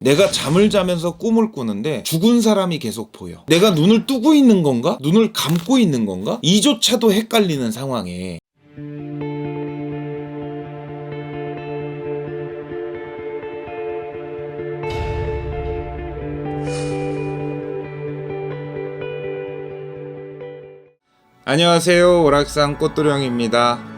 내가 잠을 자면서 꿈을 꾸는데 죽은 사람이 계속 보여. 내가 눈을 뜨고 있는 건가? 눈을 감고 있는 건가? 이조차도 헷갈리는 상황에 안녕하세요. 오락산 꽃도령입니다.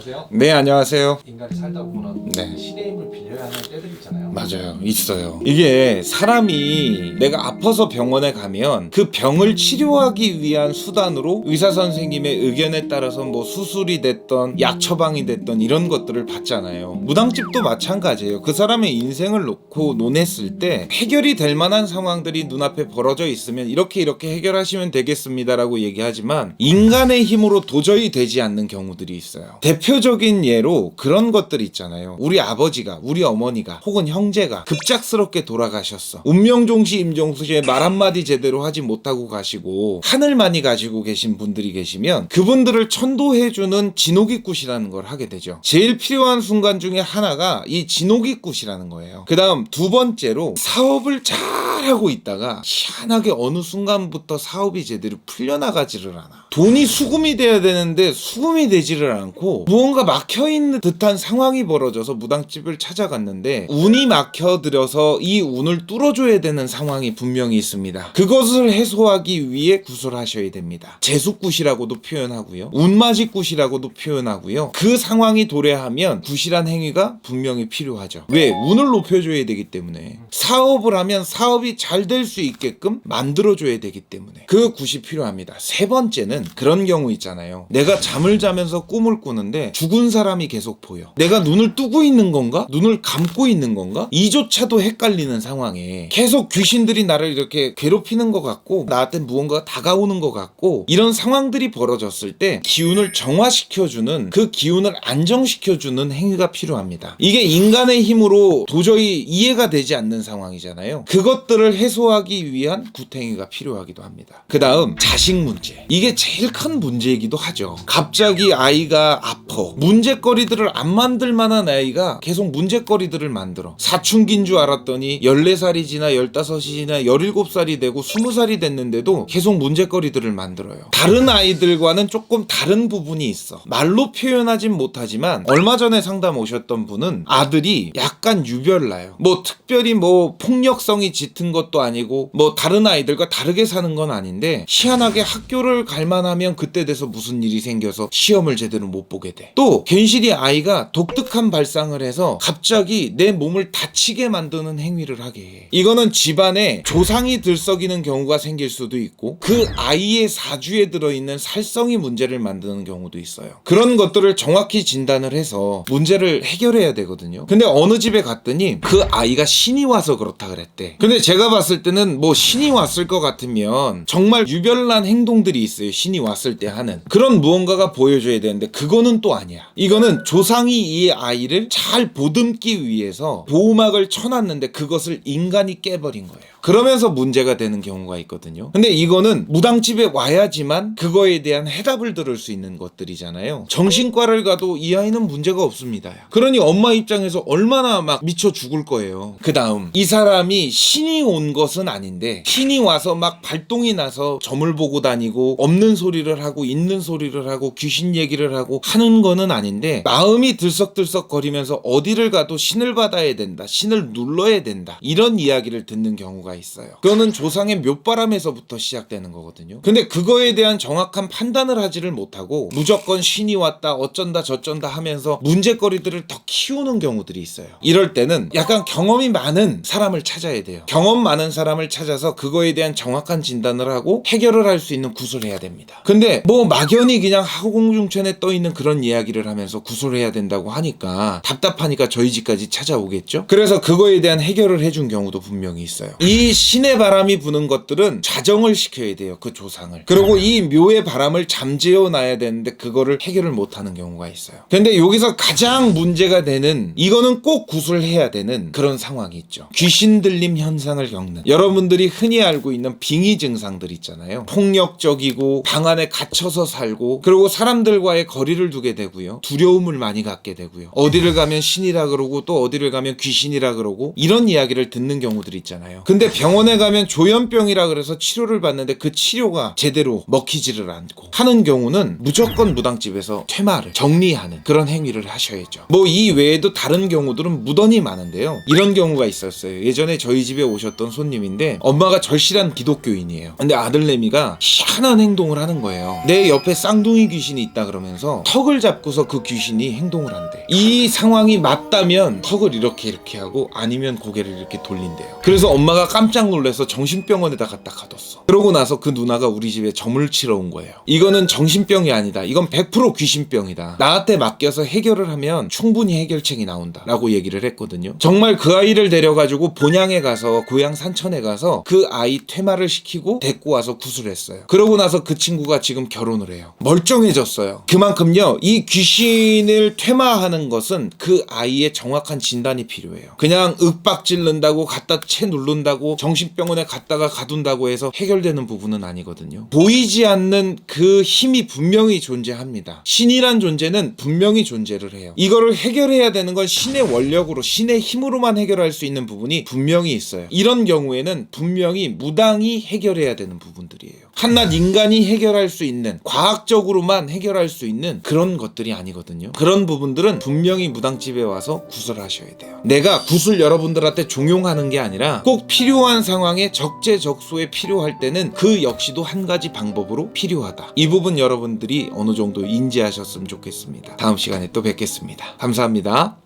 안녕하세요. 네, 안녕하세요. 인간이 살다 보면 네. 신의 힘을 빌려야 하는 때들 있잖아요. 맞아요. 있어요. 이게 사람이 내가 아파서 병원에 가면 그 병을 치료하기 위한 수단으로 의사 선생님의 의견에 따라서 뭐 수술이 됐던 약 처방이 됐던 이런 것들을 받잖아요. 무당집도 마찬가지예요. 그 사람의 인생을 놓고 논했을 때 해결이 될 만한 상황들이 눈앞에 벌어져 있으면 이렇게 해결하시면 되겠습니다라고 얘기하지만 인간의 힘으로 도저히 되지 않는 경우들이 있어요. 대표적인 예로 그런 것들 있잖아요. 우리 아버지가, 우리 어머니가 혹은 형제가 급작스럽게 돌아가셨어. 운명종시 임종수시에 말 한마디 제대로 하지 못하고 가시고 하늘만이 가지고 계신 분들이 계시면 그분들을 천도해주는 진옥이굿이라는 걸 하게 되죠. 제일 필요한 순간 중에 하나가 이 진옥이굿이라는 거예요. 그 다음 두 번째로 사업을 잘 하고 있다가 희한하게 어느 순간부터 사업이 제대로 풀려나가지를 않아. 돈이 수금이 돼야 되는데 수금이 되지를 않고 무언가 막혀있는 듯한 상황이 벌어져서 무당집을 찾아갔는데 운이 막혀들어서 이 운을 뚫어줘야 되는 상황이 분명히 있습니다. 그것을 해소하기 위해 굿을 하셔야 됩니다. 재수굿이라고도 표현하고요, 운맞이굿이라고도 표현하고요. 그 상황이 도래하면 굿이란 행위가 분명히 필요하죠. 왜? 운을 높여줘야 되기 때문에. 사업을 하면 사업이 잘 될 수 있게끔 만들어줘야 되기 때문에 그 굿이 필요합니다. 세 번째는 그런 경우 있잖아요. 내가 잠을 자면서 꿈을 꾸는데 죽은 사람이 계속 보여. 내가 눈을 뜨고 있는 건가? 눈을 감고 있는 건가? 이조차도 헷갈리는 상황에 계속 귀신들이 나를 이렇게 괴롭히는 것 같고 나한테 무언가가 다가오는 것 같고 이런 상황들이 벌어졌을 때 기운을 정화시켜주는, 그 기운을 안정시켜주는 행위가 필요합니다. 이게 인간의 힘으로 도저히 이해가 되지 않는 상황이잖아요. 그것들을 해소하기 위한 굿행위가 필요하기도 합니다. 그 다음 자식 문제. 이게 제일 큰 문제이기도 하죠. 갑자기 아이가 아파. 문제거리들을 안 만들 만한 아이가 계속 문제거리들을 만들어. 사춘기인 줄 알았더니 14살이 지나 15살이 지나 17살이 되고 20살이 됐는데도 계속 문제거리들을 만들어요. 다른 아이들과는 조금 다른 부분이 있어. 말로 표현하진 못하지만 얼마 전에 상담 오셨던 분은 아들이 약간 유별나요. 뭐 특별히 뭐 폭력성이 짙은 것도 아니고 뭐 다른 아이들과 다르게 사는 건 아닌데 희한하게 학교를 갈만하면 그때 돼서 무슨 일이 생겨서 시험을 제대로 못 보게 돼. 또 괜시리 아이가 독특한 발상을 해서 갑자기 내 몸을 다치게 만드는 행위를 하게 해. 이거는 집안에 조상이 들썩이는 경우가 생길 수도 있고 그 아이의 사주에 들어있는 살성이 문제를 만드는 경우도 있어요. 그런 것들을 정확히 진단을 해서 문제를 해결해야 되거든요. 근데 어느 집에 갔더니 그 아이가 신이 와서 그렇다 그랬대. 근데 제가 봤을 때는 뭐 신이 왔을 것 같으면 정말 유별난 행동들이 있어요. 신이 왔을 때 하는 그런 무언가가 보여줘야 되는데 그거는 또 아니야. 이거는 조상이 이 아이를 잘 보듬기 위해서 보호막을 쳐놨는데 그것을 인간이 깨버린 거예요. 그러면서 문제가 되는 경우가 있거든요. 근데 이거는 무당집에 와야지만 그거에 대한 해답을 들을 수 있는 것들이잖아요. 정신과를 가도 이 아이는 문제가 없습니다. 그러니 엄마 입장에서 얼마나 막 미쳐 죽을 거예요. 그 다음 이 사람이 신이 온 것은 아닌데 신이 와서 막 발동이 나서 점을 보고 다니고 없는 소리를 하고 있는 소리를 하고 귀신 얘기를 하고 하는 거는 아닌데 마음이 들썩들썩 거리면서 어디를 가도 신을 받아야 된다, 신을 눌러야 된다, 이런 이야기를 듣는 경우가 있어요. 그거는 조상의 묘바람에서부터 시작되는 거거든요. 근데 그거에 대한 정확한 판단을 하지를 못하고 무조건 신이 왔다 어쩐다 저쩐다 하면서 문제거리들을 더 키우는 경우들이 있어요. 이럴 때는 약간 경험이 많은 사람을 찾아야 돼요. 경험 많은 사람을 찾아서 그거에 대한 정확한 진단을 하고 해결을 할 수 있는 굿을 해야 됩니다. 근데 뭐 막연히 그냥 하공중천에 떠있는 그런 이야기를 하면서 굿을 해야 된다고 하니까 답답하니까 저희 집까지 찾아오겠죠. 그래서 그거에 대한 해결을 해준 경우도 분명히 있어요. 이 이 신의 바람이 부는 것들은 자정을 시켜야 돼요. 그 조상을. 그리고 이 묘의 바람을 잠재워 놔야 되는데 그거를 해결을 못하는 경우가 있어요. 근데 여기서 가장 문제가 되는, 이거는 꼭 구술해야 되는 그런 상황이 있죠. 귀신 들림 현상을 겪는, 여러분들이 흔히 알고 있는 빙의 증상들 있잖아요. 폭력적이고 방 안에 갇혀서 살고, 그리고 사람들과의 거리를 두게 되고요. 두려움을 많이 갖게 되고요. 어디를 가면 신이라 그러고 또 어디를 가면 귀신이라 그러고, 이런 이야기를 듣는 경우들이 있잖아요. 근데 병원에 가면 조현병이라 그래서 치료를 받는데 그 치료가 제대로 먹히지를 않고 하는 경우는 무조건 무당집에서 퇴마를 정리하는 그런 행위를 하셔야죠. 뭐 이 외에도 다른 경우들은 무던히 많은데요. 이런 경우가 있었어요. 예전에 저희 집에 오셨던 손님인데 엄마가 절실한 기독교인이에요. 근데 아들내미가 희한한 행동을 하는 거예요. 내 옆에 쌍둥이 귀신이 있다 그러면서 턱을 잡고서 그 귀신이 행동을 한대. 이 상황이 맞다면 턱을 이렇게 하고, 아니면 고개를 이렇게 돌린대요. 그래서 엄마가 깜짝 놀라서 정신병원에다 갖다 가뒀어. 그러고 나서 그 누나가 우리 집에 점을 치러 온 거예요. 이거는 정신병이 아니다. 이건 100% 귀신병이다. 나한테 맡겨서 해결을 하면 충분히 해결책이 나온다 라고 얘기를 했거든요. 정말 그 아이를 데려가지고 본향에 가서, 고향 산천에 가서 그 아이 퇴마를 시키고 데리고 와서 구술했어요. 그러고 나서 그 친구가 지금 결혼을 해요. 멀쩡해졌어요. 그만큼요, 이 귀신을 퇴마하는 것은 그 아이의 정확한 진단이 필요해요. 그냥 윽박 찔른다고, 갖다 채 누른다고, 정신병원에 갔다가 가둔다고 해서 해결되는 부분은 아니거든요. 보이지 않는 그 힘이 분명히 존재합니다. 신이란 존재는 분명히 존재를 해요. 이거를 해결해야 되는 건 신의 원력으로, 신의 힘으로만 해결할 수 있는 부분이 분명히 있어요. 이런 경우에는 분명히 무당이 해결해야 되는 부분들이에요. 한낱 인간이 해결할 수 있는, 과학적으로만 해결할 수 있는 그런 것들이 아니거든요. 그런 부분들은 분명히 무당집에 와서 구술하셔야 돼요. 내가 구술 여러분들한테 종용하는 게 아니라 꼭 필요한 상황에 적재적소에 필요할 때는 그 역시도 한 가지 방법으로 필요하다. 이 부분 여러분들이 어느 정도 인지하셨으면 좋겠습니다. 다음 시간에 또 뵙겠습니다. 감사합니다.